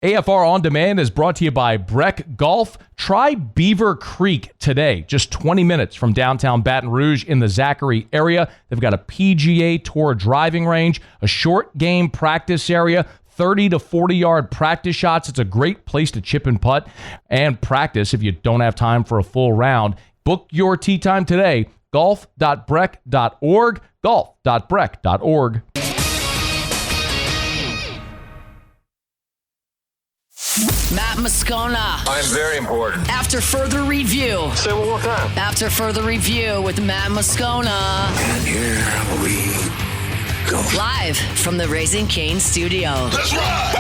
AFR On Demand is brought to you by Breck Golf. Try Beaver Creek today, just 20 minutes from downtown Baton Rouge in the Zachary area. They've got a PGA Tour driving range, a short game practice area, 30 to 40-yard practice shots. It's a great place to chip and putt and practice if you don't have time for a full round. Book your tee time today, golf.breck.org, golf.breck.org. Matt Moscona. I'm very important. After further review. Say it one more time. After further review with Matt Moscona. And here we go. Live from the Raising Cane studio. Let's ride!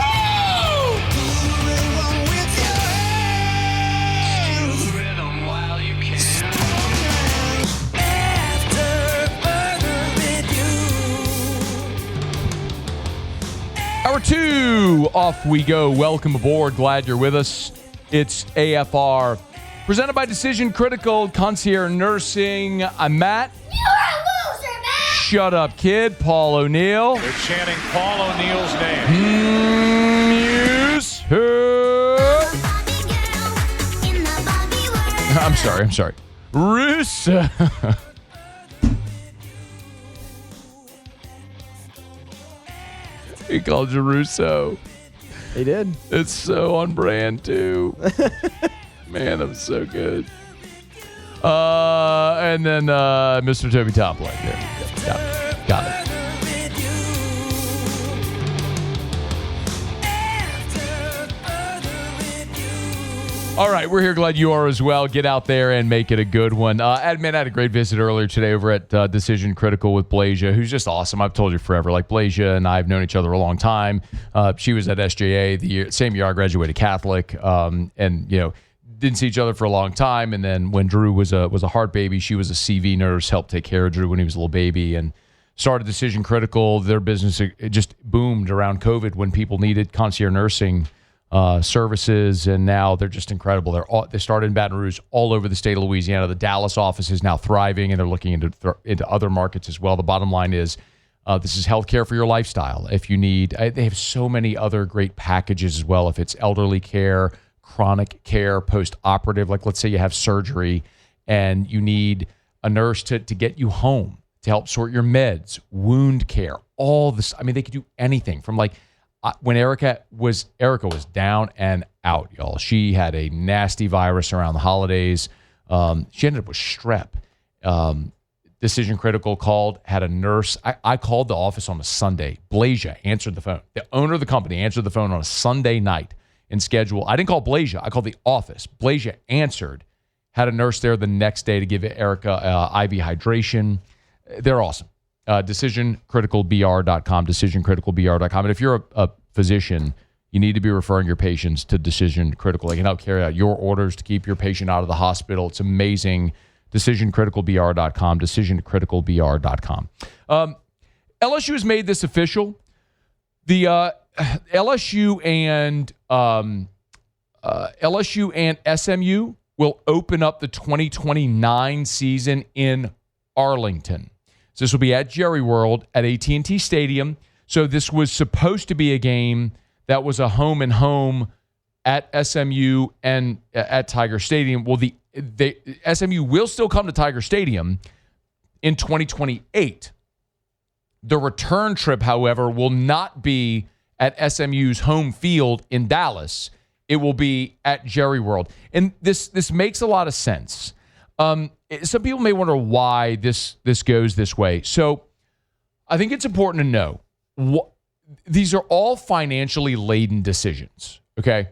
Hour 2, off we go. Welcome aboard. Glad you're with us. It's AFR, presented by Decision Critical Concierge Nursing. I'm Matt. You're a loser, Matt! Shut up, kid. Paul O'Neill. They're chanting Paul O'Neill's name. News. I'm sorry. Russo. He called you Russo. He did. It's so on brand, too. Man, I'm so good. And then Mr. Toby Toplight. There. Got it. All right, we're here. Glad you are as well. Get out there and make it a good one. I had a great visit earlier today over at Decision Critical with Blasia, who's just awesome. I've told you forever. Like, Blasia and I have known each other a long time. She was at SJA the same year I graduated Catholic, and didn't see each other for a long time. And then when Drew was a heart baby, she was a CV nurse, helped take care of Drew when he was a little baby, and started Decision Critical. Their business it just boomed around COVID when people needed concierge nursing services, and now they're just incredible. They started in Baton Rouge, all over the state of Louisiana. The Dallas office is now thriving, and they're looking into other markets as well. The bottom line is this is healthcare for your lifestyle. If you need, they have so many other great packages as well. If it's elderly care, chronic care, post-operative, like let's say you have surgery and you need a nurse to get you home, to help sort your meds, wound care, all this. I mean, they could do anything from like, when Erica was down and out, y'all. She had a nasty virus around the holidays. She ended up with strep. Decision Critical called, had a nurse. I called the office on a Sunday. Blasia answered the phone. The owner of the company answered the phone on a Sunday night and scheduled. I didn't call Blasia. I called the office. Blasia answered, had a nurse there the next day to give Erica IV hydration. They're awesome. DecisionCriticalBR.com, DecisionCriticalBR.com. And if you're a physician, you need to be referring your patients to Decision Critical. They can help carry out your orders to keep your patient out of the hospital. It's amazing. DecisionCriticalBR.com, DecisionCriticalBR.com. LSU has made this official. The LSU and SMU will open up the 2029 season in Arlington. So this will be at Jerry World at AT&T Stadium. So this was supposed to be a game that was a home and home at SMU and at Tiger Stadium. Well, the SMU will still come to Tiger Stadium in 2028. The return trip, however, will not be at SMU's home field in Dallas. It will be at Jerry World. And this makes a lot of sense. Some people may wonder why this goes this way. So I think it's important to know these are all financially laden decisions, okay?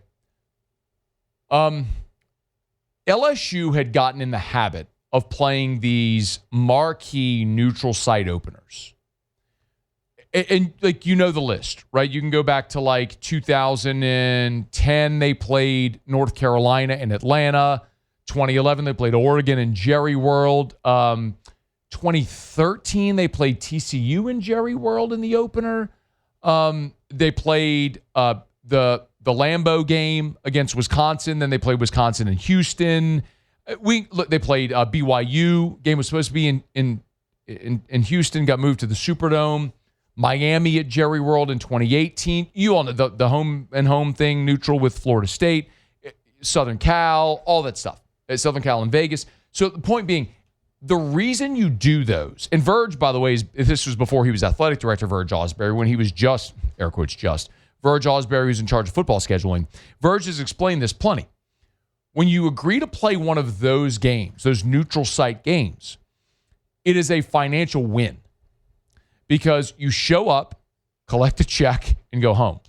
LSU had gotten in the habit of playing these marquee neutral site openers. And like, you know the list, right? You can go back to like 2010, they played North Carolina and Atlanta. 2011, they played Oregon and Jerry World. 2013, they played TCU in Jerry World in the opener. They played the Lambeau game against Wisconsin. Then they played Wisconsin and Houston. They played BYU. Game was supposed to be in Houston, got moved to the Superdome. Miami at Jerry World in 2018. You all know the home and home thing, neutral with Florida State, Southern Cal, all that stuff. Southern Cal and Vegas. So the point being, the reason you do those, and Verge, by the way, this was before he was athletic director, Verge Osbury, when he was just, air quotes, Verge Osbury, who's in charge of football scheduling. Verge has explained this plenty. When you agree to play one of those games, those neutral site games, it is a financial win because you show up, collect a check, and go home.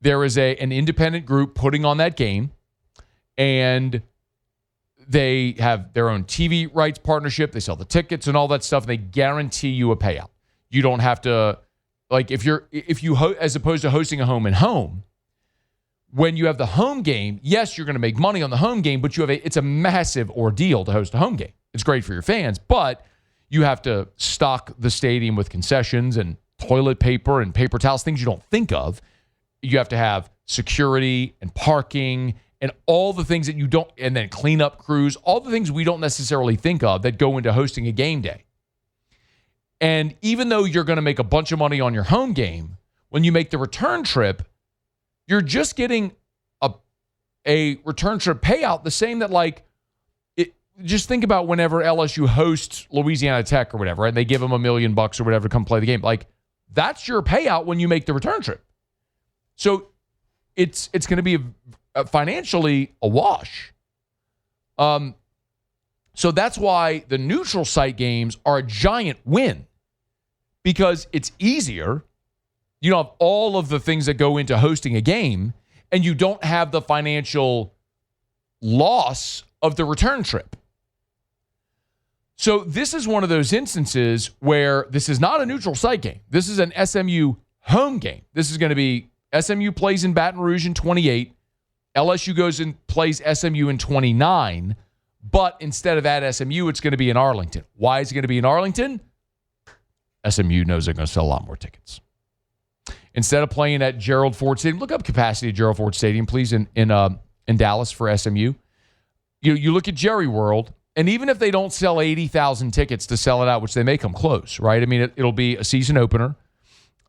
There is an independent group putting on that game, and they have their own TV rights partnership. They sell the tickets and all that stuff. And they guarantee you a payout. You don't have to, like, if you as opposed to hosting a home and home, when you have the home game, yes, you're going to make money on the home game, but it's a massive ordeal to host a home game. It's great for your fans, but you have to stock the stadium with concessions and toilet paper and paper towels, things you don't think of. You have to have security and parking and all the things that you don't, and then cleanup crews, all the things we don't necessarily think of that go into hosting a game day. And even though you're going to make a bunch of money on your home game, when you make the return trip, you're just getting a return trip payout, the same that just think about whenever LSU hosts Louisiana Tech or whatever, and they give them $1 million or whatever to come play the game. Like, that's your payout when you make the return trip. So it's going to be financially a wash. So that's why the neutral site games are a giant win, because it's easier. You don't have all of the things that go into hosting a game, and you don't have the financial loss of the return trip. So this is one of those instances where this is not a neutral site game. This is an SMU home game. This is going to be SMU plays in Baton Rouge in 28. LSU goes and plays SMU in 29. But instead of at SMU, it's going to be in Arlington. Why is it going to be in Arlington? SMU knows they're going to sell a lot more tickets. Instead of playing at Gerald Ford Stadium, look up capacity at Gerald Ford Stadium, please, in Dallas for SMU. You look at Jerry World, and even if they don't sell 80,000 tickets to sell it out, which they may come close, right? I mean, it'll be a season opener.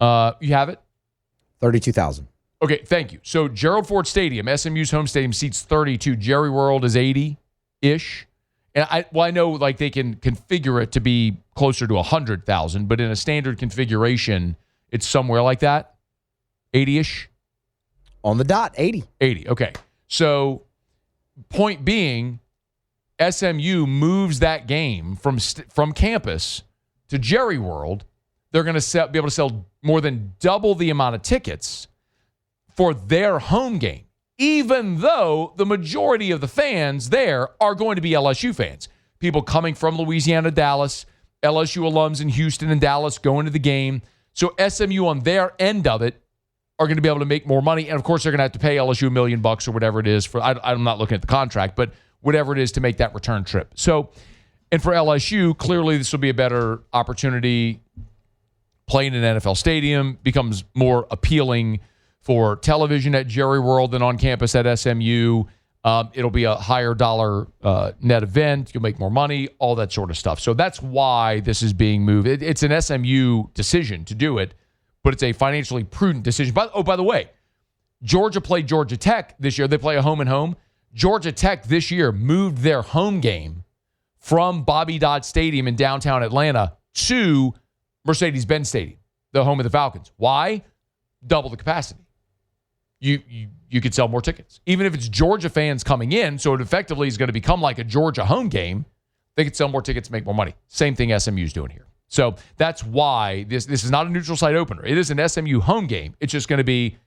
You have it? 32,000. Okay, thank you. So Gerald Ford Stadium, SMU's home stadium, seats 32. Jerry World is 80-ish. And I know like they can configure it to be closer to 100,000, but in a standard configuration, it's somewhere like that, 80-ish. On the dot, 80. 80, okay. So point being, SMU moves that game from campus to Jerry World. They're going to be able to sell more than double the amount of tickets for their home game, even though the majority of the fans there are going to be LSU fans. People coming from Louisiana, Dallas, LSU alums in Houston and Dallas going to the game. So SMU on their end of it are going to be able to make more money. And, of course, they're going to have to pay LSU $1 million or whatever it is. I'm not looking at the contract, but whatever it is to make that return trip. So, and for LSU, clearly this will be a better opportunity. Playing in an NFL stadium becomes more appealing for television at Jerry World than on campus at SMU. It'll be a higher dollar net event. You'll make more money, all that sort of stuff. So that's why this is being moved. It's an SMU decision to do it, but it's a financially prudent decision. By the way, Georgia played Georgia Tech this year. They play a home and home. Georgia Tech this year moved their home game from Bobby Dodd Stadium in downtown Atlanta to Mercedes-Benz Stadium, the home of the Falcons. Why? Double the capacity. You could sell more tickets. Even if it's Georgia fans coming in, so it effectively is going to become like a Georgia home game, they could sell more tickets, make more money. Same thing SMU's doing here. So that's why this is not a neutral site opener. It is an SMU home game. It's just going to be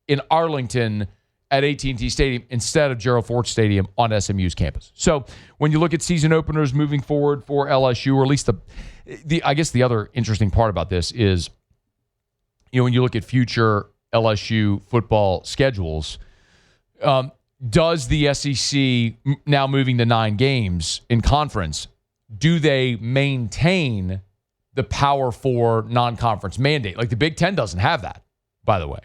in Arlington at AT&T Stadium instead of Gerald Ford Stadium on SMU's campus. So when you look at season openers moving forward for LSU, or at least I guess the other interesting part about this is, when you look at future LSU football schedules, does the SEC, now moving to 9 games in conference, do they maintain the Power 4 non-conference mandate? Like the Big Ten doesn't have that, by the way.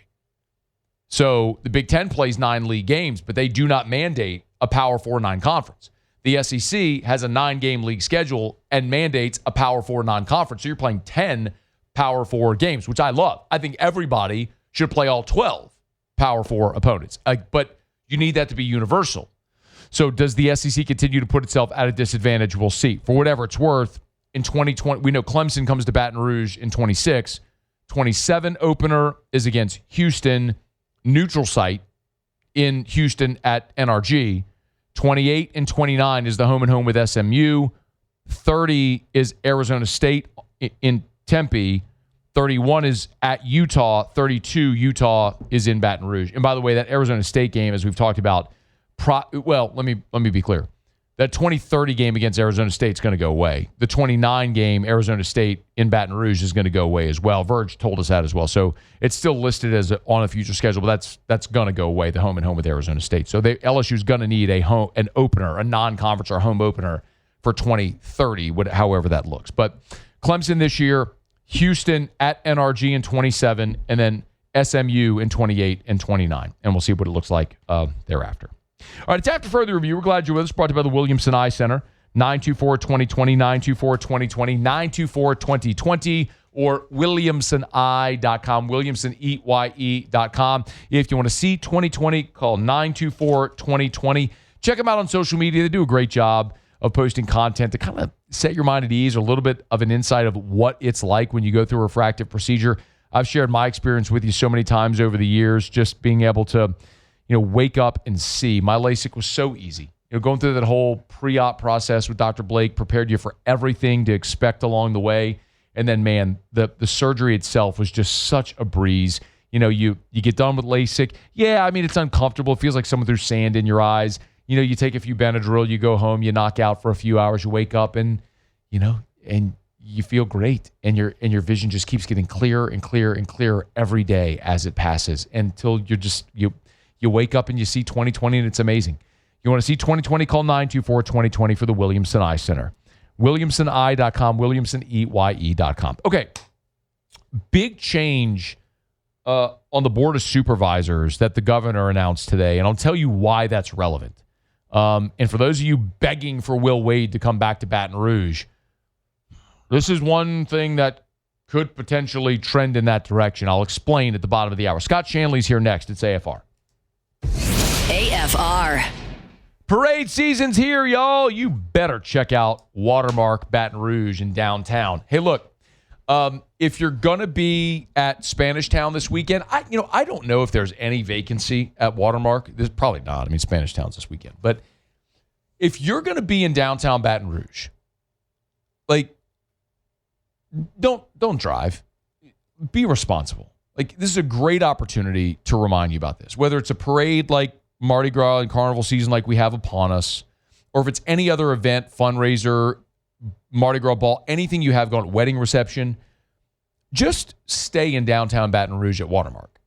So the Big Ten plays 9 league games, but they do not mandate a Power 4 non-conference. The SEC has a 9-game league schedule and mandates a Power 4 non-conference. So you're playing 10 Power 4 games, which I love. I think everybody should play all 12 Power 4 opponents. But you need that to be universal. So does the SEC continue to put itself at a disadvantage? We'll see. For whatever it's worth, in 2020, we know Clemson comes to Baton Rouge in 26. 27 opener is against Houston, neutral site in Houston at NRG. 28 and 29 is the home and home with SMU. 30 is Arizona State in Tempe. 31 is at Utah. 32, Utah is in Baton Rouge. And by the way, that Arizona State game, as we've talked about, let me be clear. That 2030 game against Arizona State is going to go away. The 29 game Arizona State in Baton Rouge is going to go away as well. Verge told us that as well. So it's still listed as on a future schedule, but that's going to go away, the home and home with Arizona State. So LSU is going to need an opener, a non-conference or home opener for 2030, however that looks. But Clemson this year, Houston at NRG in 27, and then SMU in 28 and 29. And we'll see what it looks like thereafter. All right, it's After Further Review. We're glad you're with us. Brought to you by the Williamson Eye Center. 924-2020, 924-2020, 924-2020, or williamsoneye.com, williamsoneye.com. If you want to see 2020, call 924-2020. Check them out on social media. They do a great job of posting content to kind of set your mind at ease, or a little bit of an insight of what it's like when you go through a refractive procedure. I've shared my experience with you so many times over the years, just being able to wake up and see. My LASIK was so easy. Going through that whole pre-op process with Dr. Blake prepared you for everything to expect along the way. And then, man, the surgery itself was just such a breeze. You get done with LASIK. Yeah, I mean, it's uncomfortable. It feels like someone threw sand in your eyes. You take a few Benadryl, you go home, you knock out for a few hours, you wake up and you feel great. And your vision just keeps getting clearer and clearer and clearer every day as it passes, until you wake up and you see 2020 and it's amazing. You want to see 2020, call 924-2020 for the Williamson Eye Center. WilliamsonEye.com, WilliamsonEye.com. Okay, big change on the Board of Supervisors that the governor announced today, and I'll tell you why that's relevant. And for those of you begging for Will Wade to come back to Baton Rouge, this is one thing that could potentially trend in that direction. I'll explain at the bottom of the hour. Scott Shanley's here next. It's AFR. AFR. Parade season's here, y'all. You better check out Watermark Baton Rouge in downtown. Hey, look, if you're going to be at Spanish Town this weekend, I don't know if there's any vacancy at Watermark. There's probably not. I mean, Spanish Town's this weekend. But if you're going to be in downtown Baton Rouge, don't drive. Be responsible. This is a great opportunity to remind you about this. Whether it's a parade like Mardi Gras and Carnival season like we have upon us, or if it's any other event, fundraiser, Mardi Gras ball, anything you have going, wedding reception, just stay in downtown Baton Rouge at Watermark.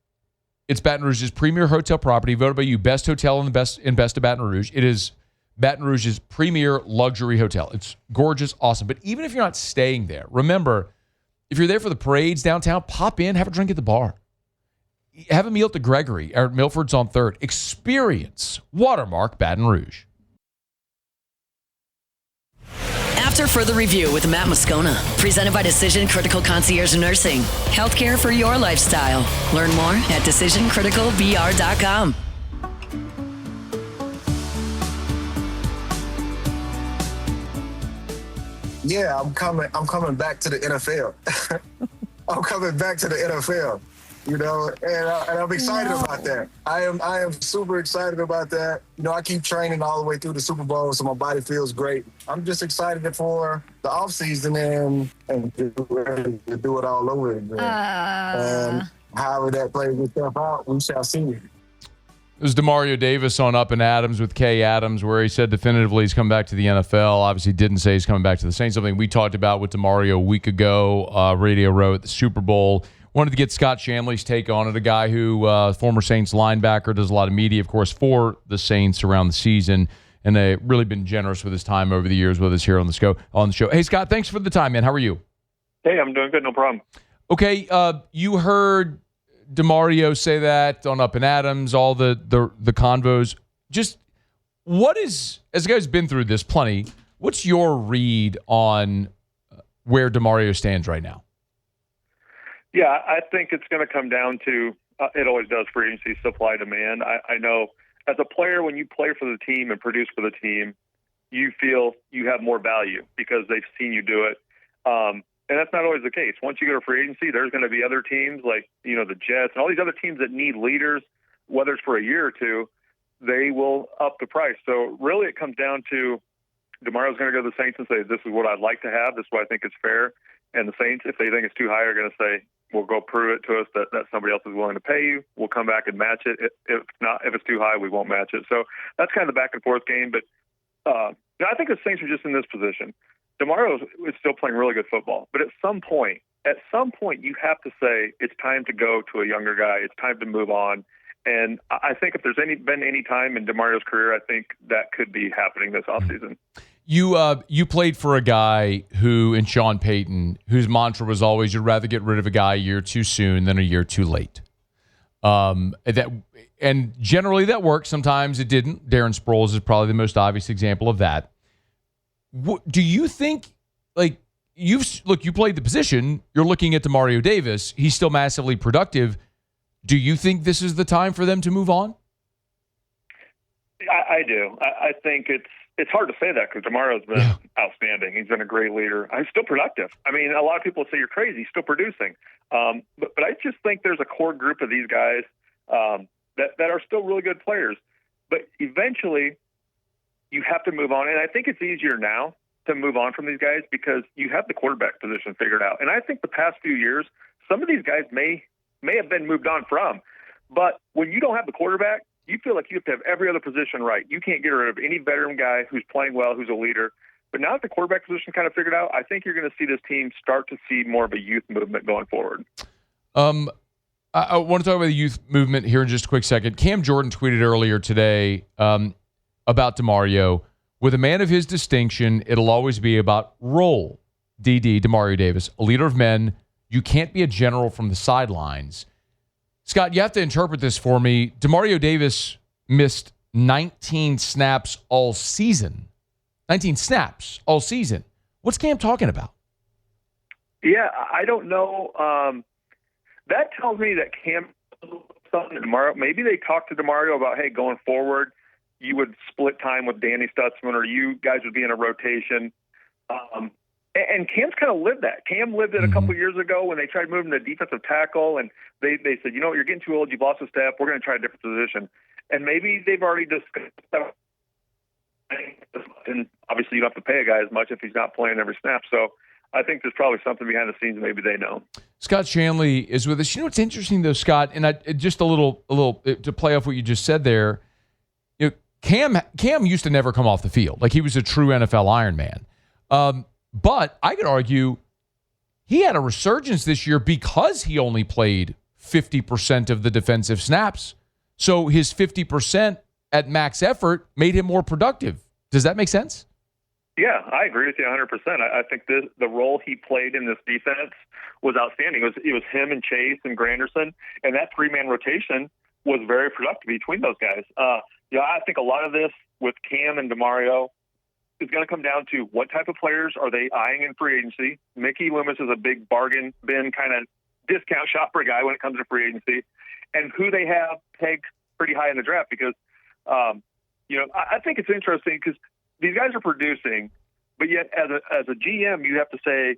It's Baton Rouge's premier hotel property, voted by you best hotel in best of Baton Rouge. It is Baton Rouge's premier luxury hotel. It's gorgeous, awesome. But even if you're not staying there, remember, if you're there for the parades downtown, pop in, have a drink at the bar. Have a meal at the Gregory or at Milford's on 3rd. Experience Watermark Baton Rouge. After Further Review with Matt Moscona, presented by Decision Critical Concierge Nursing. Healthcare for your lifestyle. Learn more at decisioncriticalbr.com. Yeah, I'm coming back to the NFL. I'm coming back to the NFL. And I'm excited about that. I am super excited about that. I keep training all the way through the Super Bowl, so my body feels great. I'm just excited for the offseason and to do it all over again. And however that plays itself out, we shall see. It was Demario Davis on Up and Adams with Kay Adams, where he said definitively he's coming back to the NFL. Obviously didn't say he's coming back to the Saints, something we talked about with Demario a week ago, Radio Row at the Super Bowl. Wanted to get Scott Shanley's take on it, a guy who, former Saints linebacker, does a lot of media, of course, for the Saints around the season, and they've really been generous with his time over the years with us here on the show. Hey, Scott, thanks for the time, man. How are you? Hey, I'm doing good. No problem. Okay, you heard Demario say that on Up and Adams, all the convos. Just what is, as a guy who's been through this plenty, what's your read on where Demario stands right now? Yeah, I think it's going to come down to, it always does, free agency, supply, demand. I know as a player, when you play for the team and produce for the team, you feel you have more value because they've seen you do it. And that's not always the case. Once you go to free agency, there's going to be other teams like, the Jets and all these other teams that need leaders, whether it's for a year or two, they will up the price. So really it comes down to DeMario's going to go to the Saints and say, this is what I'd like to have. This is what I think is fair. And the Saints, if they think it's too high, are going to say, well, go prove it to us that somebody else is willing to pay you. We'll come back and match it. If it's too high, we won't match it. So that's kind of the back and forth game. But I think the Saints are just in this position. DeMario is still playing really good football. But at some point, you have to say it's time to go to a younger guy. It's time to move on. And I think if there's been any time in DeMario's career, I think that could be happening this offseason. You played for a guy in Sean Payton, whose mantra was always you'd rather get rid of a guy a year too soon than a year too late. And generally that worked. Sometimes it didn't. Darren Sproles is probably the most obvious example of that. Do you think, you played the position, you're looking at DeMario Davis, he's still massively productive. Do you think this is the time for them to move on? I do. I think it's hard to say that because DeMario's been outstanding. He's been a great leader. He's still productive. I mean, a lot of people say you're crazy. He's still producing. But I just think there's a core group of these guys that are still really good players. But eventually, you have to move on. And I think it's easier now to move on from these guys because you have the quarterback position figured out. And I think the past few years, some of these guys may have been moved on from. But when you don't have the quarterback, you feel like you have to have every other position right. You can't get rid of any veteran guy who's playing well, who's a leader. But now that the quarterback position kind of figured out, I think you're going to see this team start to see more of a youth movement going forward. I want to talk about the youth movement here in just a quick second. Cam Jordan tweeted earlier today about DeMario. With a man of his distinction, it'll always be about role. DeMario Davis, a leader of men. You can't be a general from the sidelines. Scott, you have to interpret this for me. DeMario Davis missed 19 snaps all season. 19 snaps all season. What's Cam talking about? Yeah, I don't know. That tells me that Cam something to DeMario. Maybe they talked to DeMario about, hey, going forward, you would split time with Danny Stutzman or you guys would be in a rotation. And Cam's kind of lived that. Cam lived it a couple years ago when they tried moving to defensive tackle, and they said, you're getting too old, you've lost a step, we're going to try a different position. And maybe they've already discussed that. And obviously you don't have to pay a guy as much if he's not playing every snap. So I think there's probably something behind the scenes maybe they know. Scott Shanley is with us. What's interesting, though, Scott, and just a little to play off what you just said there, Cam used to never come off the field. Like, he was a true NFL Iron Man. But I could argue he had a resurgence this year because he only played 50% of the defensive snaps. So his 50% at max effort made him more productive. Does that make sense? Yeah, I agree with you 100%. I think the role he played in this defense was outstanding. It was him and Chase and Granderson, and that three-man rotation was very productive between those guys. I think a lot of this with Cam and DeMario is going to come down to what type of players are they eyeing in free agency. Mickey Loomis is a big bargain bin kind of discount shopper guy when it comes to free agency, and who they have pegged pretty high in the draft because, I think it's interesting because these guys are producing, but yet as a GM, you have to say,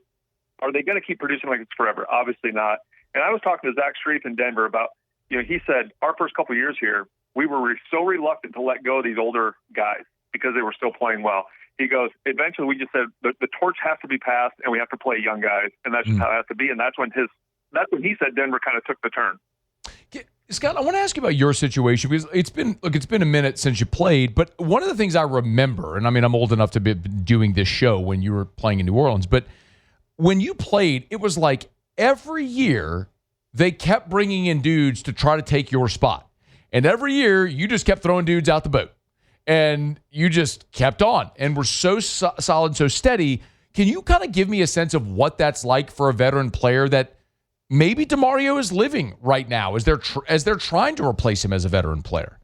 are they going to keep producing like it's forever? Obviously not. And I was talking to Zach Strief in Denver about, he said our first couple of years here, we were so reluctant to let go of these older guys because they were still playing well. He goes, eventually we just said the torch has to be passed and we have to play young guys. And that's just how it has to be. And that's when he said Denver kind of took the turn. Scott, I want to ask you about your situation because it's been a minute since you played, but one of the things I remember, and I mean, I'm old enough to be doing this show when you were playing in New Orleans, but when you played, it was like every year they kept bringing in dudes to try to take your spot. And every year you just kept throwing dudes out the boat and you just kept on and were so solid, so steady. Can you kind of give me a sense of what that's like for a veteran player that maybe DeMario is living right now as they're trying to replace him as a veteran player?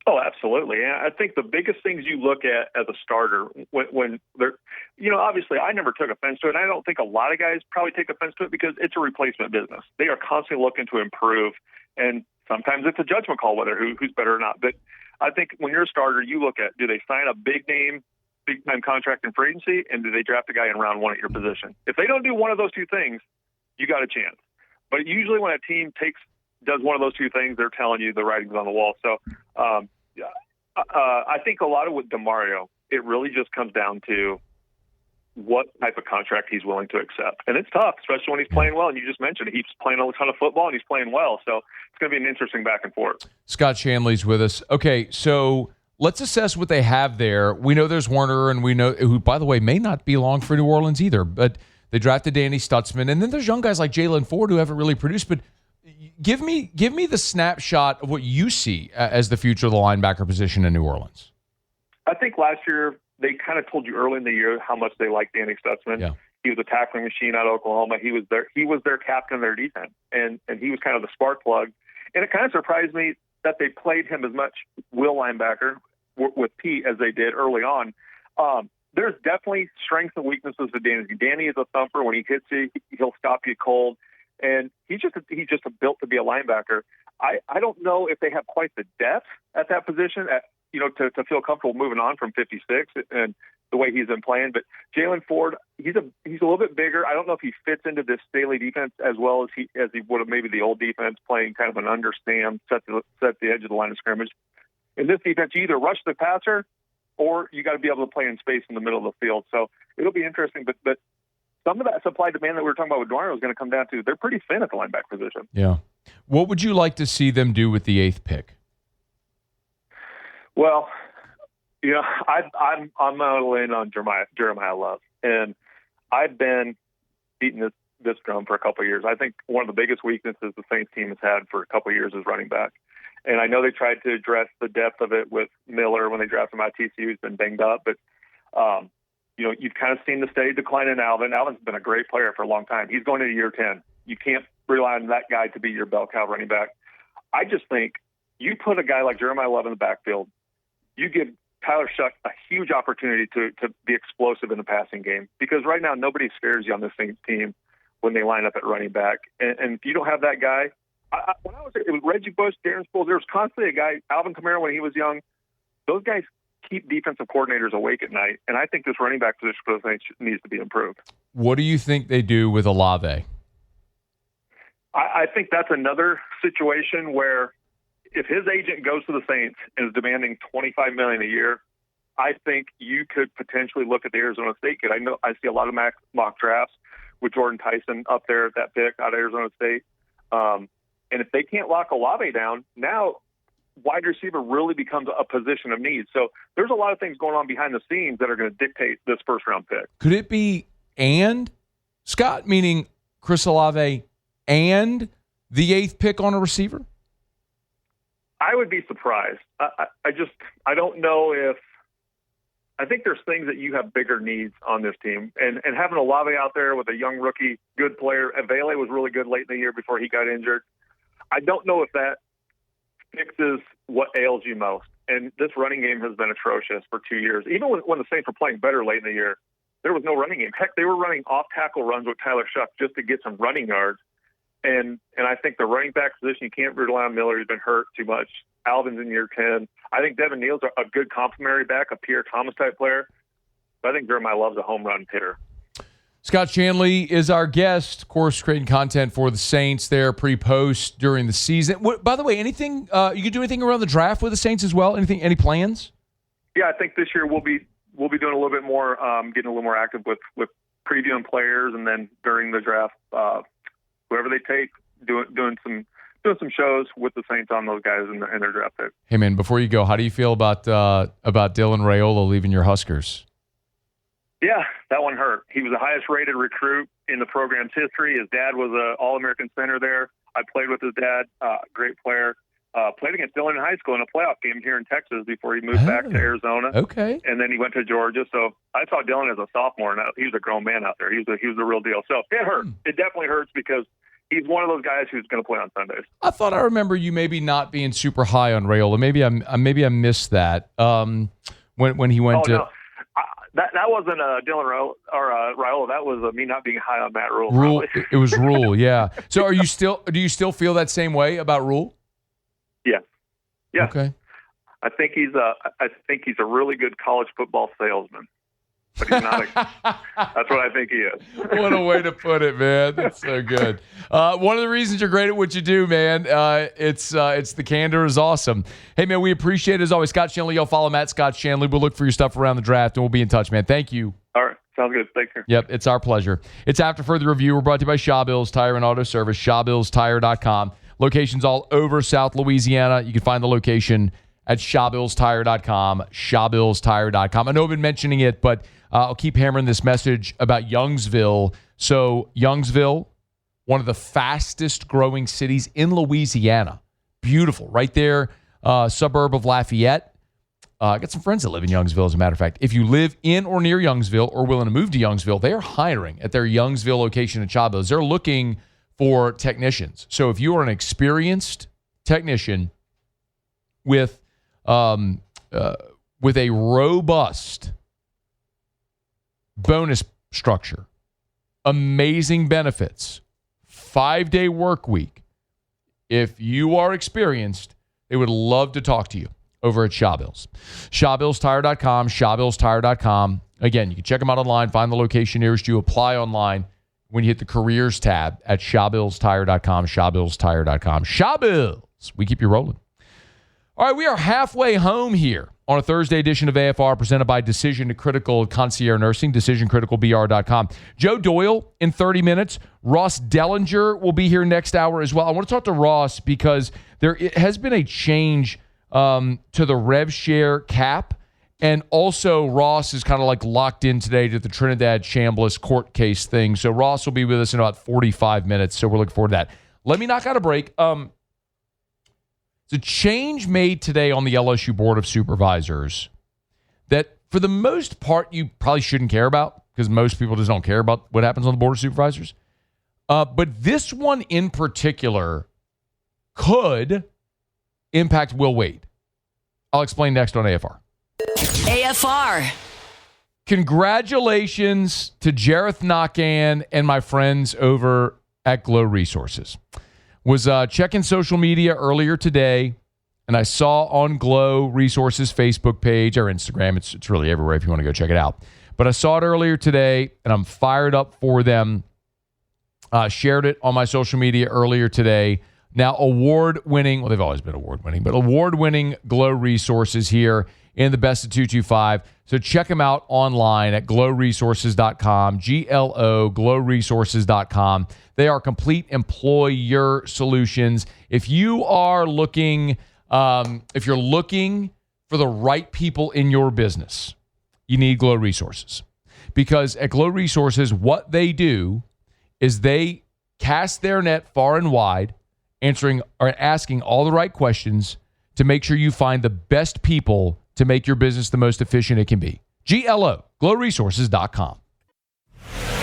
Oh, absolutely. And I think the biggest things you look at as a starter when they're, obviously I never took offense to it. And I don't think a lot of guys probably take offense to it because it's a replacement business. They are constantly looking to improve. And sometimes it's a judgment call whether who's better or not. But I think when you're a starter, you look at, do they sign a big time contract in free agency, and do they draft a guy in round one at your position? If they don't do one of those two things, you got a chance. But usually when a team does one of those two things, they're telling you the writing's on the wall. So I think a lot of with DeMario, it really just comes down to what type of contract he's willing to accept. And it's tough, especially when he's playing well. And you just mentioned it. He's playing a ton of football, and he's playing well. So it's going to be an interesting back and forth. Scott Shanley's with us. Okay, so let's assess what they have there. We know there's Warner, and we know who, by the way, may not be long for New Orleans either. But they drafted Danny Stutzman. And then there's young guys like Jalen Ford who haven't really produced. But give me the snapshot of what you see as the future of the linebacker position in New Orleans. I think last year they kind of told you early in the year how much they liked Danny Stutzman. Yeah. He was a tackling machine out of Oklahoma. He was their captain of their defense, and he was kind of the spark plug. And it kind of surprised me that they played him as much will linebacker with Pete as they did early on. There's definitely strengths and weaknesses to Danny. Danny is a thumper. When he hits you, he'll stop you cold. And he's just built to be a linebacker. I don't know if they have quite the depth at that position, to feel comfortable moving on from 56 and the way he's been playing. But Jalen Ford, he's a little bit bigger. I don't know if he fits into this Staley defense as well as he would have maybe the old defense, playing kind of an understand, set the edge of the line of scrimmage. In this defense, you either rush the passer or you got to be able to play in space in the middle of the field. So it'll be interesting. But some of that supply demand that we were talking about with Dwyer is going to come down to they're pretty thin at the linebacker position. Yeah. What would you like to see them do with the 8th pick? Well, I'm all in on Jeremiah Love, and I've been beating this drum for a couple of years. I think one of the biggest weaknesses the Saints team has had for a couple of years is running back. And I know they tried to address the depth of it with Miller when they drafted him out of TCU. He's been banged up, but you've kind of seen the steady decline in Alvin. Alvin's been a great player for a long time. He's going into year 10. You can't rely on that guy to be your bell cow running back. I just think you put a guy like Jeremiah Love in the backfield, you give Tyler Shuck a huge opportunity to be explosive in the passing game, because right now nobody scares you on this Saints team when they line up at running back. And if you don't have that guy, it was Reggie Bush, Darren Sproles, there was constantly a guy, Alvin Kamara when he was young. Those guys keep defensive coordinators awake at night, and I think this running back position for the Saints needs to be improved. What do you think they do with Olave? I think that's another situation where if his agent goes to the Saints and is demanding $25 million a year, I think you could potentially look at the Arizona State kid. I know I see a lot of mock drafts with Jordan Tyson up there at that pick out of Arizona State. And if they can't lock Olave down, now wide receiver really becomes a position of need. So there's a lot of things going on behind the scenes that are going to dictate this first-round pick. Could it be and, Scott, meaning Chris Olave and the 8th pick on a receiver? I would be surprised. I don't know if – I think there's things that you have bigger needs on this team. And having Olave out there with a young rookie, good player, Avele was really good late in the year before he got injured. I don't know if that fixes what ails you most. And this running game has been atrocious for 2 years. Even when the Saints were playing better late in the year, there was no running game. Heck, they were running off-tackle runs with Tyler Shuck just to get some running yards. And I think the running back position, you can't rely on Miller. He's been hurt too much. Alvin's in year 10. I think Devin Neal's a good complementary back, a Pierre Thomas-type player. But I think Jeremiah Love's a home run hitter. Scott Shanley is our guest, of course, creating content for the Saints there pre-post during the season. By the way, anything you could do anything around the draft with the Saints as well? Any plans? Yeah, I think this year we'll be doing a little bit more, getting a little more active with previewing players, and then during the draft, whoever they take, doing some shows with the Saints on those guys in their draft pick. Hey man, before you go, how do you feel about Dylan Raiola leaving your Huskers? Yeah, that one hurt. He was the highest-rated recruit in the program's history. His dad was an All-American center there. I played with his dad, great player. Played against Dylan in high school in a playoff game here in Texas before he moved back to Arizona. Okay. And then he went to Georgia. So I saw Dylan as a sophomore, and he was a grown man out there. He was the real deal. So it hurt. It definitely hurts because he's one of those guys who's going to play on Sundays. I thought I remember you maybe not being super high on Raiola. Maybe I missed that when he went to. No. That wasn't Dylan Raiola. That was me not being high on Matt Rule. Rule. It was Rule. Yeah. So do you still feel that same way about Rule? Yeah. Yeah. Okay. I think he's a really good college football salesman. But he's not. That's what I think he is. What a way to put it, man. That's so good. One of the reasons you're great at what you do, man, it's the candor is awesome. Hey, man, we appreciate it as always. Scott Shanley, y'all follow Matt Scott Shanley. We'll look for your stuff around the draft, and we'll be in touch, man. Thank you. All right. Sounds good. Take care. Yep, it's our pleasure. It's After Further Review. We're brought to you by Shaw Bills Tire and Auto Service, ShawBillsTire.com. Locations all over South Louisiana. You can find the location at ShawBillsTire.com, ShawBillsTire.com. I know I've been mentioning it, but I'll keep hammering this message about Youngsville. So Youngsville, one of the fastest growing cities in Louisiana. Beautiful. Right there, suburb of Lafayette. I got some friends that live in Youngsville, as a matter of fact. If you live in or near Youngsville or willing to move to Youngsville, they are hiring at their Youngsville location at Shaw Bills. They're looking for technicians. So if you are an experienced technician with a robust bonus structure, amazing benefits, 5-day work week. If you are experienced, they would love to talk to you over at Shaw Bills. ShawBillsTire.com, ShawBillsTire.com. Again, you can check them out online, find the location nearest you, apply online when you hit the careers tab at ShawBillsTire.com, ShawBillsTire.com. Shaw Bills, we keep you rolling. All right, we are halfway home here on a Thursday edition of AFR presented by Decision Critical Concierge Nursing, DecisionCriticalBR.com. Joe Doyle in 30 minutes. Ross Dellinger will be here next hour as well. I want to talk to Ross because it has been a change to the rev share cap, and also Ross is kind of like locked in today to the Trinidad Chambliss court case thing. So Ross will be with us in about 45 minutes, so we're looking forward to that. Let me knock out a break. It's a change made today on the LSU Board of Supervisors that, for the most part, you probably shouldn't care about because most people just don't care about what happens on the Board of Supervisors. But this one in particular could impact Will Wade. I'll explain next on AFR. AFR. Congratulations to Jareth Nakan and my friends over at Glow Resources. Was checking social media earlier today, and I saw on Glow Resources Facebook page or Instagram, it's really everywhere if you want to go check it out. But I saw it earlier today, and I'm fired up for them. Shared it on my social media earlier today. Now, award-winning, well, they've always been award-winning, but award-winning Glow Resources here in the Best of 225. So check them out online at glowresources.com, G-L-O, glowresources.com. They are complete employer solutions. If you are looking, if you're looking for the right people in your business, you need Glow Resources. Because at Glow Resources, what they do is they cast their net far and wide, answering or asking all the right questions to make sure you find the best people to make your business the most efficient it can be. GLO, glowresources.com.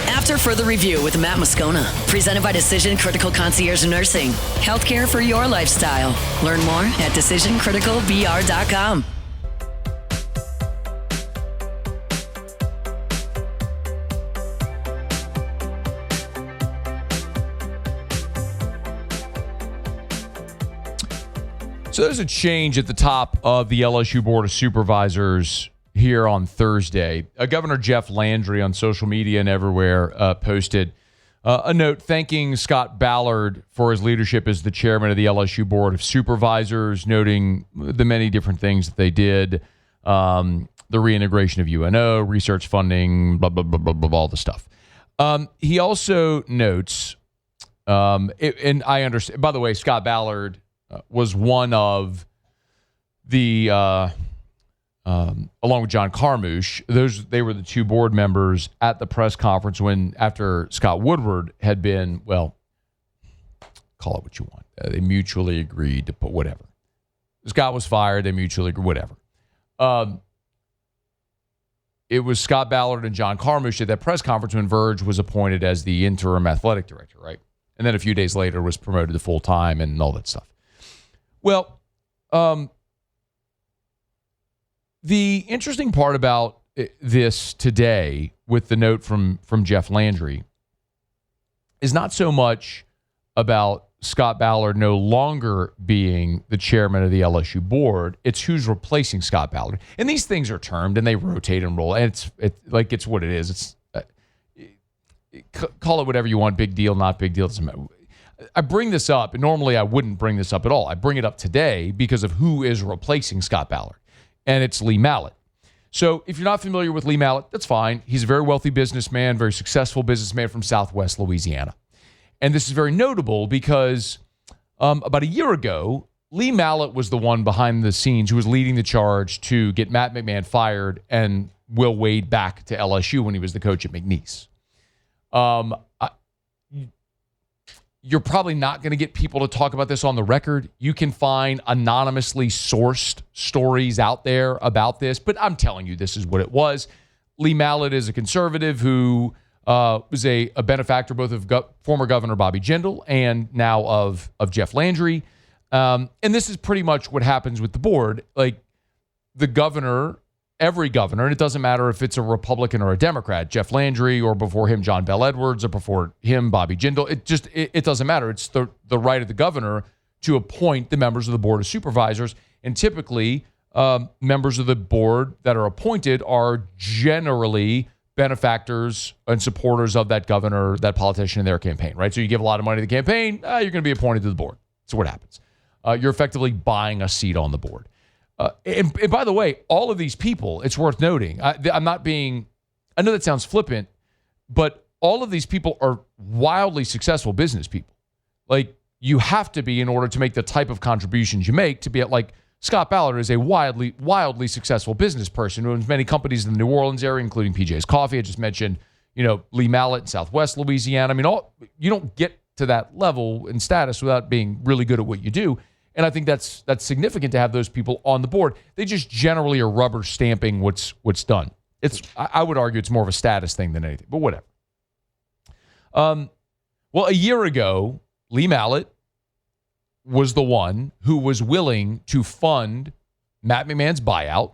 After Further Review with Matt Moscona, presented by Decision Critical Concierge Nursing. Healthcare for your lifestyle. Learn more at DecisionCriticalBR.com. So there's a change at the top of the LSU Board of Supervisors here on Thursday. Governor Jeff Landry on social media and everywhere posted a note thanking Scott Ballard for his leadership as the chairman of the LSU Board of Supervisors, noting the many different things that they did, the reintegration of UNO, research funding, blah, blah, blah, blah, blah, all the stuff. He also notes, and I understand, by the way, Scott Ballard was one of the, along with John Carmouche, they were the two board members at the press conference after Scott Woodward had been, well, call it what you want. They mutually agreed to put whatever. Scott was fired. They mutually agreed, whatever. It was Scott Ballard and John Carmouche at that press conference when Verge was appointed as the interim athletic director, right? and then a few days later was promoted to full-time and all that stuff. Well, the interesting part about this today with the note from Jeff Landry is not so much about Scott Ballard no longer being the chairman of the LSU board. It's who's replacing Scott Ballard. And these things are termed and they rotate and roll. And it's what it is. It's call it whatever you want. Big deal, not big deal. Doesn't matter. I bring this up, and normally I wouldn't bring this up at all. I bring it up today because of who is replacing Scott Ballard, and it's Lee Mallett. So if you're not familiar with Lee Mallett, that's fine. He's a very wealthy businessman, very successful businessman from Southwest Louisiana. And this is very notable because about a year ago, Lee Mallett was the one behind the scenes who was leading the charge to get Matt McMahon fired and Will Wade back to LSU when he was the coach at McNeese. You're probably not going to get people to talk about this on the record. You can find anonymously sourced stories out there about this, but I'm telling you, this is what it was. Lee Mallett is a conservative who was a benefactor both of former Governor Bobby Jindal and now of Jeff Landry. And this is pretty much what happens with the board. Like the governor, every governor, and it doesn't matter if it's a Republican or a Democrat, Jeff Landry, or before him, John Bell Edwards, or before him, Bobby Jindal. It doesn't matter. It's the right of the governor to appoint the members of the Board of Supervisors. And typically, members of the board that are appointed are generally benefactors and supporters of that governor, that politician in their campaign, right? So you give a lot of money to the campaign, you're going to be appointed to the board. That's what happens. You're effectively buying a seat on the board. And by the way, all of these people, it's worth noting, I know that sounds flippant, but all of these people are wildly successful business people. Like, you have to be in order to make the type of contributions you make to be at, like, Scott Ballard is a wildly successful business person who owns many companies in the New Orleans area, including PJ's Coffee. I just mentioned, Lee Mallett in Southwest Louisiana. I mean, you don't get to that level in status without being really good at what you do. And I think that's significant to have those people on the board. They just generally are rubber stamping what's done. I would argue it's more of a status thing than anything, but whatever. Well, a year ago, Lee Mallett was the one who was willing to fund Matt McMahon's buyout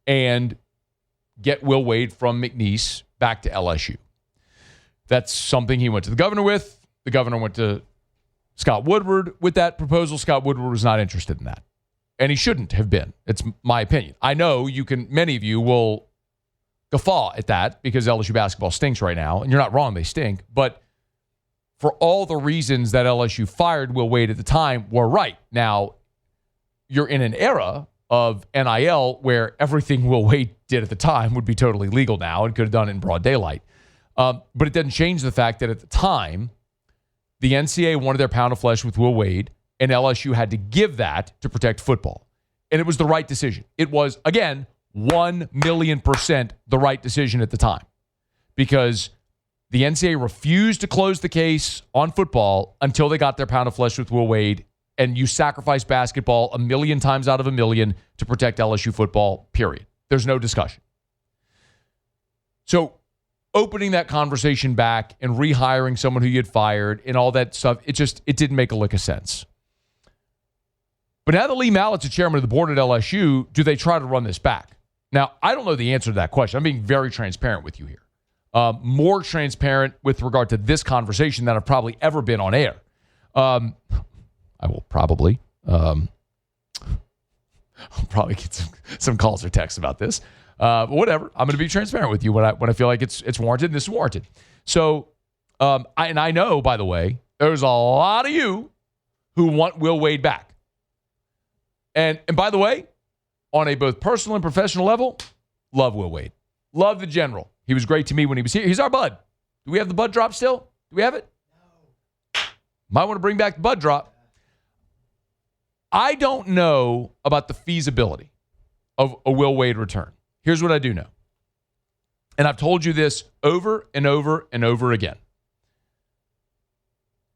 and get Will Wade from McNeese back to LSU. That's something he went to the governor with. The governor went to Scott Woodward with that proposal. Scott Woodward was not interested in that. And he shouldn't have been. It's my opinion. I know many of you will guffaw at that because LSU basketball stinks right now. And you're not wrong, they stink. But for all the reasons that LSU fired Will Wade at the time were right. Now, you're in an era of NIL where everything Will Wade did at the time would be totally legal now and could have done it in broad daylight. But it doesn't change the fact that at the time, the NCAA wanted their pound of flesh with Will Wade, and LSU had to give that to protect football. And it was the right decision. It was, again, 1,000,000% the right decision at the time because the NCAA refused to close the case on football until they got their pound of flesh with Will Wade, and you sacrifice basketball 1,000,000 times out of 1,000,000 to protect LSU football, period. There's no discussion. So opening that conversation back and rehiring someone who you had fired and all that stuff, it didn't make a lick of sense. But now that Lee Mallett's the chairman of the board at LSU, do they try to run this back? Now, I don't know the answer to that question. I'm being very transparent with you here. More transparent with regard to this conversation than I've probably ever been on air. I will probably I'll probably get some calls or texts about this. But whatever. I'm going to be transparent with you when I feel like it's warranted, and this is warranted. So, I know, by the way, there's a lot of you who want Will Wade back. And by the way, on a both personal and professional level, love Will Wade. Love the general. He was great to me when he was here. He's our bud. Do we have the bud drop still? Do we have it? No. Might want to bring back the bud drop. I don't know about the feasibility of a Will Wade return. Here's what I do know. And I've told you this over and over and over again.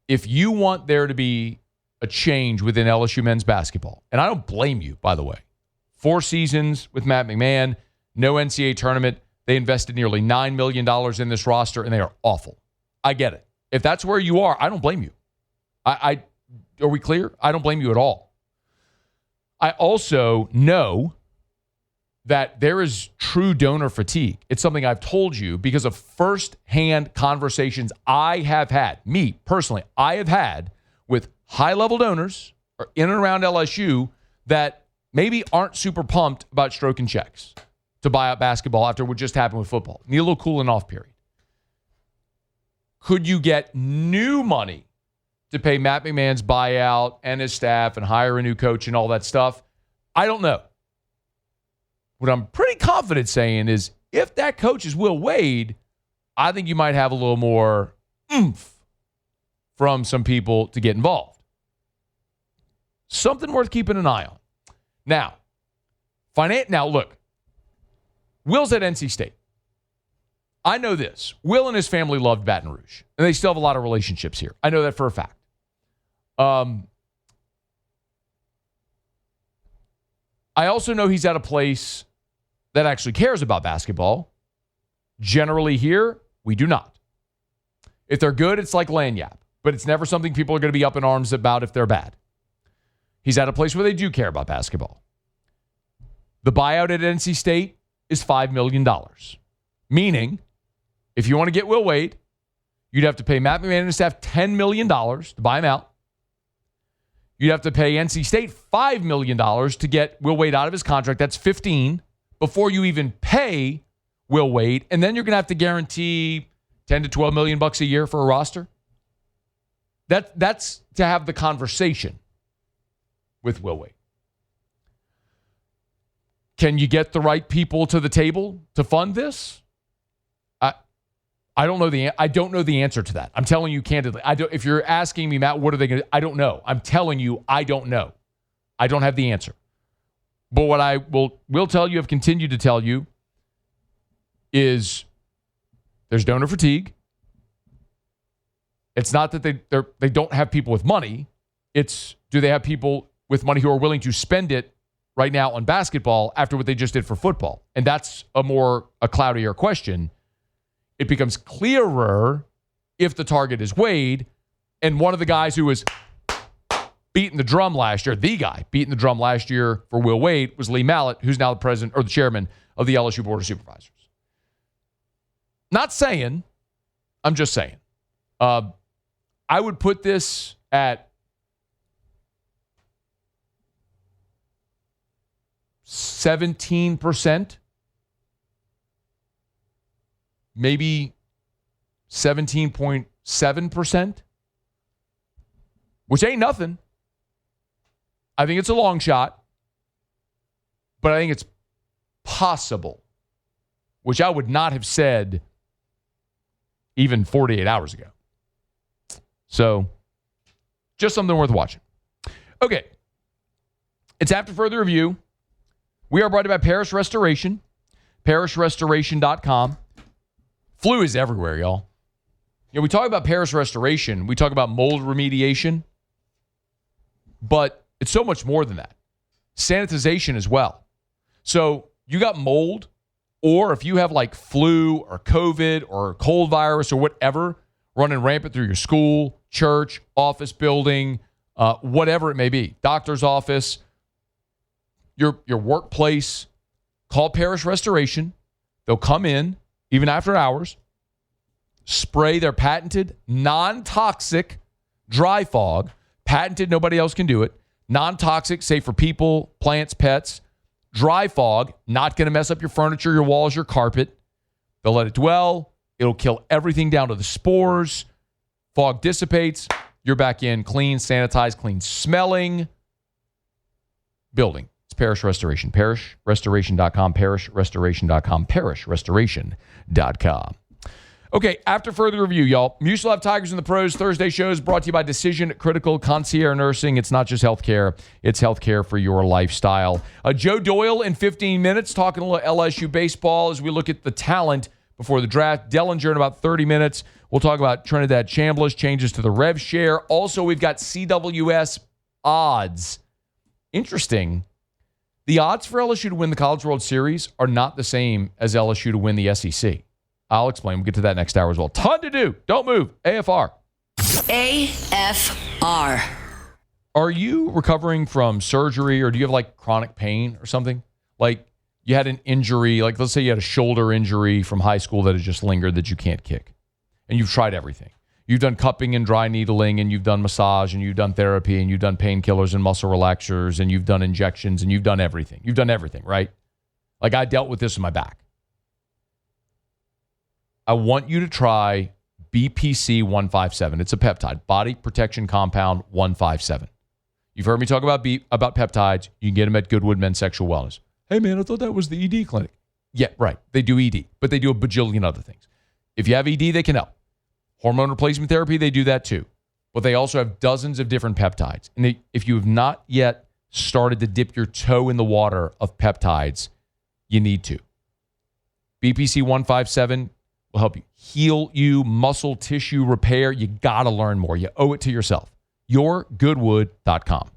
If you want there to be a change within LSU men's basketball, and I don't blame you, by the way. 4 seasons with Matt McMahon, no NCAA tournament. They invested nearly $9 million in this roster, and they are awful. I get it. If that's where you are, I don't blame you. Are we clear? I don't blame you at all. I also know that there is true donor fatigue. It's something I've told you because of firsthand conversations I have had, me personally, I have had with high-level donors in and around LSU that maybe aren't super pumped about stroking checks to buy out basketball after what just happened with football. Need a little cooling off period. Could you get new money to pay Matt McMahon's buyout and his staff and hire a new coach and all that stuff? I don't know. What I'm pretty confident saying is if that coach is Will Wade, I think you might have a little more oomph from some people to get involved. Something worth keeping an eye on. Now, look, Will's at NC State. I know this. Will and his family loved Baton Rouge, and they still have a lot of relationships here. I know that for a fact. I also know he's at a place that actually cares about basketball. Generally here, we do not. If they're good, it's like lanyap, but it's never something people are going to be up in arms about if they're bad. He's at a place where they do care about basketball. The buyout at NC State is $5 million. Meaning, if you want to get Will Wade, you'd have to pay Matt McMahon and his staff $10 million to buy him out. You'd have to pay NC State $5 million to get Will Wade out of his contract. That's $15 before you even pay Will Wade. And then you're going to have to guarantee $10 to $12 million bucks a year for a roster. That's to have the conversation with Will Wade. Can you get the right people to the table to fund this? I don't know the answer to that. I'm telling you candidly. If you're asking me, Matt, what are they going to do? I don't know. I'm telling you, I don't know. I don't have the answer. But what I will tell you, have continued to tell you, is there's donor fatigue. It's not that they don't have people with money. It's, do they have people with money who are willing to spend it right now on basketball after what they just did for football? And that's a cloudier question. It becomes clearer if the target is Wade, and one of the guys who was beating the drum last year, the guy beating the drum last year for Will Wade, was Lee Mallett, who's now the president or the chairman of the LSU Board of Supervisors. Not saying, I'm just saying. I would put this at 17%. Maybe 17.7%, which ain't nothing. I think it's a long shot, but I think it's possible, which I would not have said even 48 hours ago. So, just something worth watching. Okay. It's after further review. We are brought to you by Parish Restoration, parishrestoration.com. Flu is everywhere, y'all. We talk about Parish Restoration. We talk about mold remediation. But it's so much more than that. Sanitization as well. So you got mold, or if you have like flu or COVID or cold virus or whatever running rampant through your school, church, office building, whatever it may be, doctor's office, your workplace, call Parish Restoration. They'll come in, even after hours, spray their patented, non-toxic dry fog. Patented, nobody else can do it. Non-toxic, safe for people, plants, pets. Dry fog, not going to mess up your furniture, your walls, your carpet. They'll let it dwell. It'll kill everything down to the spores. Fog dissipates. You're back in clean, sanitized, clean smelling building. It's Parish Restoration. Parishrestoration.com, parishrestoration.com, parishrestoration.com. Okay, after further review, y'all. Mucilev Tigers in the Pros Thursday show is brought to you by Decision Critical Concierge Nursing. It's not just healthcare, it's healthcare for your lifestyle. Joe Doyle in 15 minutes, talking a little LSU baseball as we look at the talent before the draft. Dellinger in about 30 minutes. We'll talk about Trinidad Chambliss, changes to the rev share. Also, we've got CWS odds. Interesting. The odds for LSU to win the College World Series are not the same as LSU to win the SEC. I'll explain. We'll get to that next hour as well. Ton to do. Don't move. AFR. AFR. Are you recovering from surgery, or do you have like chronic pain or something? Like you had an injury, like let's say you had a shoulder injury from high school that has just lingered that you can't kick. And you've tried everything. You've done cupping and dry needling, and you've done massage, and you've done therapy, and you've done painkillers and muscle relaxers, and you've done injections, and you've done everything. You've done everything, right? Like I dealt with this in my back. I want you to try BPC 157. It's a peptide, body protection compound 157. You've heard me talk about peptides. You can get them at Goodwood Men's Sexual Wellness. Hey, man, I thought that was the ED clinic. Yeah, right. They do ED, but they do a bajillion other things. If you have ED, they can help. Hormone replacement therapy, they do that too. But they also have dozens of different peptides. And if you have not yet started to dip your toe in the water of peptides, you need to. BPC 157 will help you heal you, muscle tissue repair. You got to learn more. You owe it to yourself. YourGoodwood.com.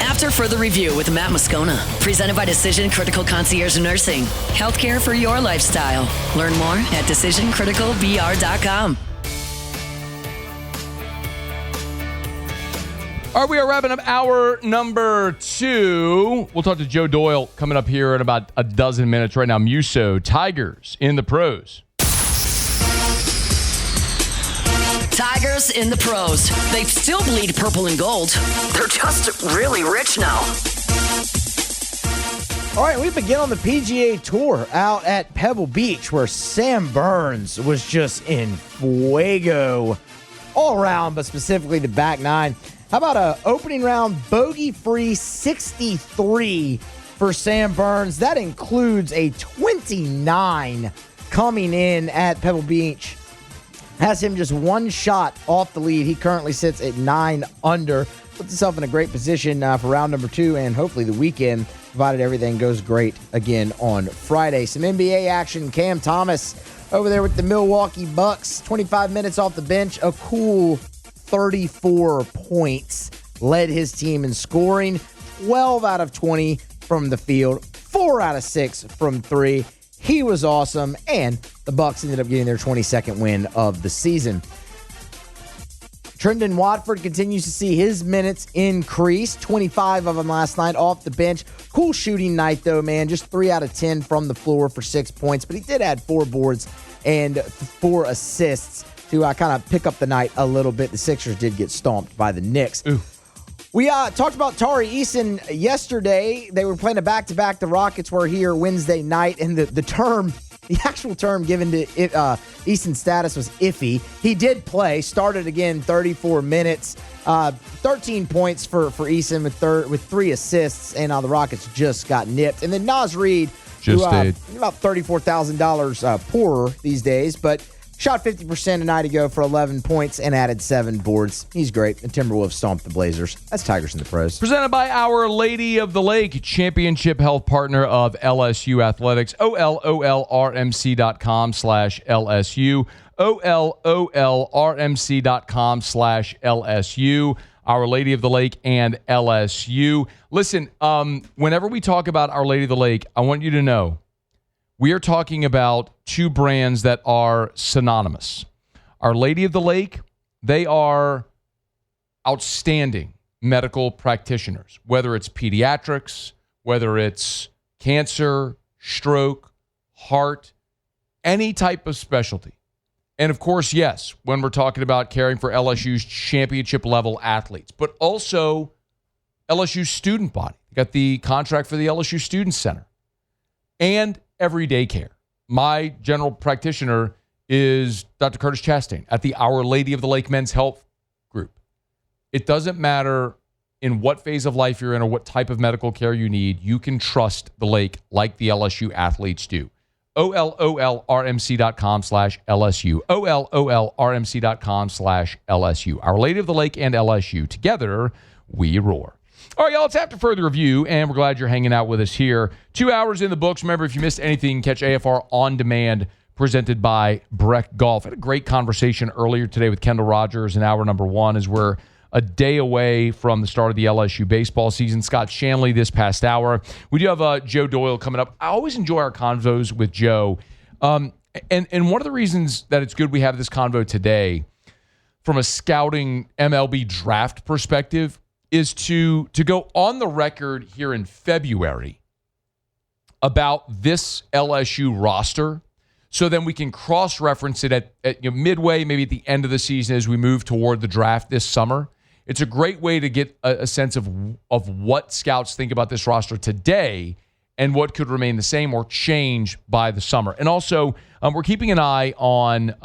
After further review with Matt Moscona, presented by Decision Critical Concierge Nursing. Healthcare for your lifestyle. Learn more at DecisionCriticalBR.com. All right, we are wrapping up hour number 2. We'll talk to Joe Doyle coming up here in about a dozen minutes. Right now, Muso, Tigers in the pros. Tigers in the pros. They still bleed purple and gold. They're just really rich now. All right, we begin on the PGA Tour out at Pebble Beach, where Sam Burns was just in fuego all around, but specifically the back nine. How about a opening round bogey-free 63 for Sam Burns? That includes a 29 coming in at Pebble Beach. Has him just one shot off the lead. He currently sits at 9 under. Puts himself in a great position for round number 2 and hopefully the weekend, provided everything goes great again on Friday. Some NBA action. Cam Thomas over there with the Milwaukee Bucks. 25 minutes off the bench. A cool 34 points. Led his team in scoring. 12 out of 20 from the field. 4 out of 6 from 3. He was awesome, and the Bucks ended up getting their 22nd win of the season. Trendon Watford continues to see his minutes increase. 25 of them last night off the bench. Cool shooting night, though, man. Just 3 out of 10 from the floor for 6 points, but he did add 4 boards and 4 assists to kind of pick up the night a little bit. The Sixers did get stomped by the Knicks. Ooh. We talked about Tari Eason yesterday. They were playing a back-to-back. The Rockets were here Wednesday night, and the actual term given to Eason's status was iffy. He did play, started again 34 minutes, 13 points for Eason with 3 assists, and the Rockets just got nipped. And then Naz Reid, about $34,000 poorer these days, but shot 50% a night ago for 11 points and added 7 boards. He's great. The Timberwolves stomped the Blazers. That's Tigers in the pros. Presented by Our Lady of the Lake, championship health partner of LSU Athletics. OLOLRMC.com/LSU. OLOLRMC.com/LSU. Our Lady of the Lake and LSU. Listen, whenever we talk about Our Lady of the Lake, I want you to know we are talking about 2 brands that are synonymous. Our Lady of the Lake, they are outstanding medical practitioners, whether it's pediatrics, whether it's cancer, stroke, heart, any type of specialty. And of course, yes, when we're talking about caring for LSU's championship level athletes, but also LSU's student body. You got the contract for the LSU Student Center and everyday care. My general practitioner is Dr. Curtis Chastain at the Our Lady of the Lake Men's Health Group. It doesn't matter in what phase of life you're in or what type of medical care you need, you can trust the lake like the LSU athletes do. OLOLRMC.com/LSU. OLOLRMC.com/LSU. Our Lady of the Lake and LSU. Together, we roar. All right, y'all, it's after further review, and we're glad you're hanging out with us here. 2 hours in the books. Remember, if you missed anything, catch AFR On Demand, presented by Breck Golf. I had a great conversation earlier today with Kendall Rogers in hour number 1 as we're a day away from the start of the LSU baseball season. Scott Shanley this past hour. We do have Joe Doyle coming up. I always enjoy our convos with Joe. And one of the reasons that it's good we have this convo today, from a scouting MLB draft perspective is to go on the record here in February about this LSU roster, so then we can cross-reference it at midway, maybe at the end of the season as we move toward the draft this summer. It's a great way to get a sense of what scouts think about this roster today and what could remain the same or change by the summer. And also, we're keeping an eye on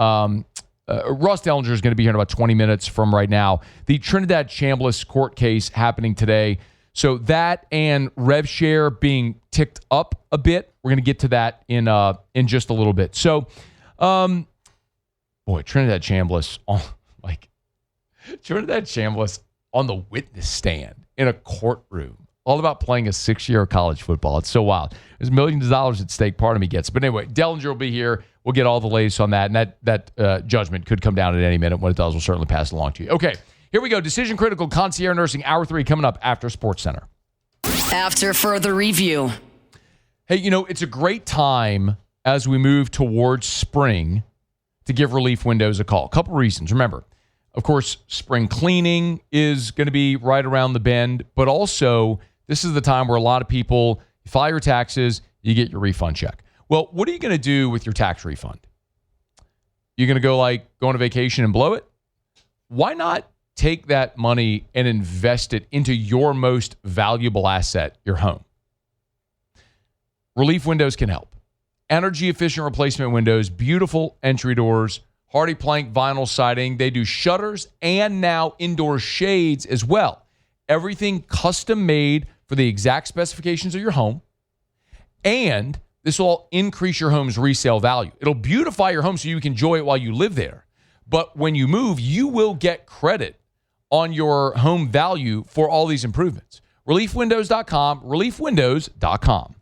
Russ Dellinger is going to be here in about 20 minutes from right now. The Trinidad Chambliss court case happening today. So that and rev share being ticked up a bit. We're going to get to that in just a little bit. So, Trinidad Chambliss on the witness stand in a courtroom, all about playing a 6-year of college football. It's so wild. There's millions of dollars at stake. Part of me gets it. But anyway, Dellinger will be here. We'll get all the latest on that. And that judgment could come down at any minute. When it does, we'll certainly pass it along to you. Okay, here we go. Decision Critical Concierge Nursing, Hour 3 coming up after SportsCenter. After further review. Hey, it's a great time as we move towards spring to give Relief Windows a call. A couple reasons. Remember, of course, spring cleaning is going to be right around the bend, but also this is the time where a lot of people file your taxes, you get your refund check. Well, what are you going to do with your tax refund? You're going to go on a vacation and blow it? Why not take that money and invest it into your most valuable asset, your home? Relief Windows can help. Energy-efficient replacement windows, beautiful entry doors, Hardy Plank vinyl siding. They do shutters and now indoor shades as well. Everything custom made for the exact specifications of your home. And this will increase your home's resale value. It'll beautify your home so you can enjoy it while you live there. But when you move, you will get credit on your home value for all these improvements. ReliefWindows.com, ReliefWindows.com.